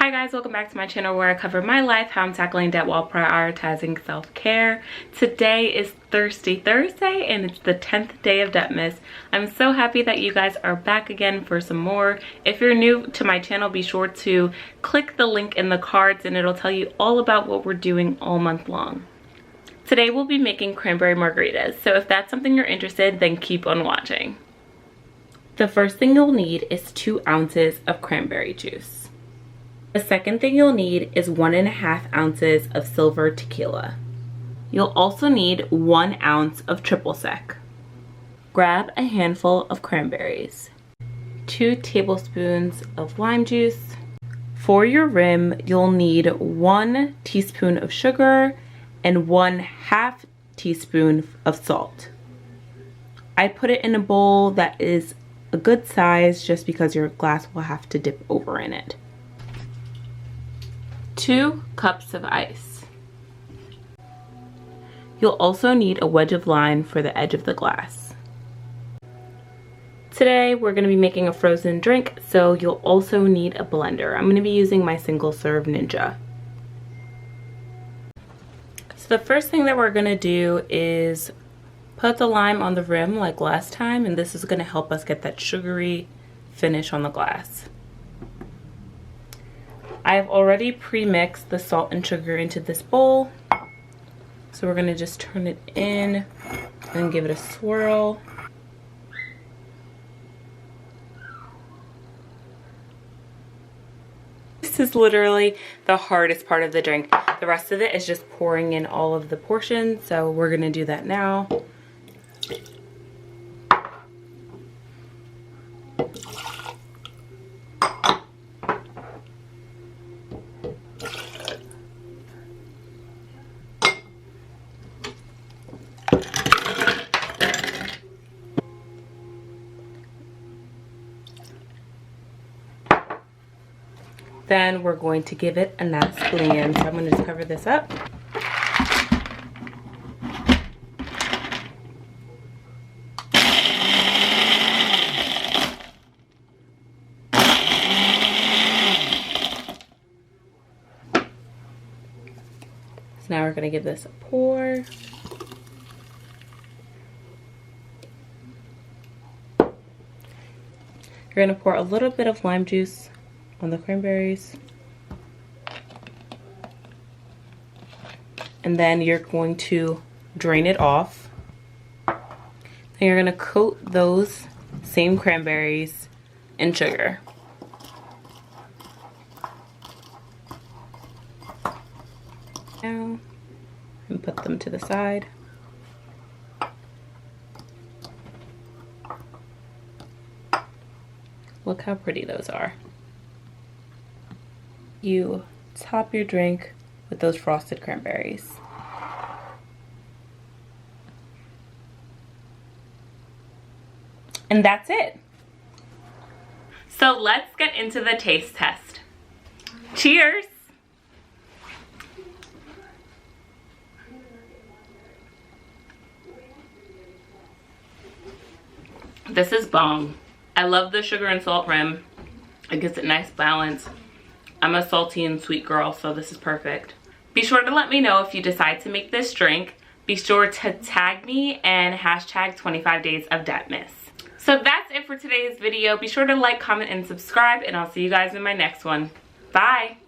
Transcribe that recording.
Hi guys, welcome back to my channel where I cover my life, how I'm tackling debt while prioritizing self-care. Today is Thirsty Thursday and it's the 10th day of DEBTMAS. I'm so happy that you guys are back again for some more. If you're new to my channel, be sure to click the link in the cards and it'll tell you all about what we're doing all month long. Today we'll be making cranberry margaritas, so if that's something you're interested, then keep on watching. The first thing you'll need is 2 ounces of cranberry juice. The second thing you'll need is 1.5 ounces of silver tequila. You'll also need 1 ounce of triple sec. Grab a handful of cranberries, 2 tablespoons of lime juice. For your rim, you'll need 1 teaspoon of sugar and 1/2 teaspoon of salt. I put it in a bowl that is a good size just because your glass will have to dip over in it. 2 cups of ice. You'll also need a wedge of lime for the edge of the glass. Today we're going to be making a frozen drink, so you'll also need a blender. I'm going to be using my single serve Ninja. So the first thing that we're going to do is put the lime on the rim like last time, and this is going to help us get that sugary finish on the glass. I have already pre-mixed the salt and sugar into this bowl, so we're going to just turn it in and give it a swirl. This is literally the hardest part of the drink. The rest of it is just pouring in all of the portions, so we're going to do that now. Then we're going to give it a nice blend. So I'm going to just cover this up. So now we're going to give this a pour. You're going to pour a little bit of lime juice on the cranberries, and then you're going to drain it off. Then you're going to coat those same cranberries in sugar. Now, and put them to the side. Look how pretty those are. You top your drink with those frosted cranberries. And that's it. So let's get into the taste test. Cheers! This is bomb. I love the sugar and salt rim. It gives it nice balance. I'm a salty and sweet girl, so this is perfect. Be sure to let me know if you decide to make this drink. Be sure to tag me and hashtag 25 days of DEBTMAS. So that's it for today's video. Be sure to like, comment, and subscribe, and I'll see you guys in my next one. Bye!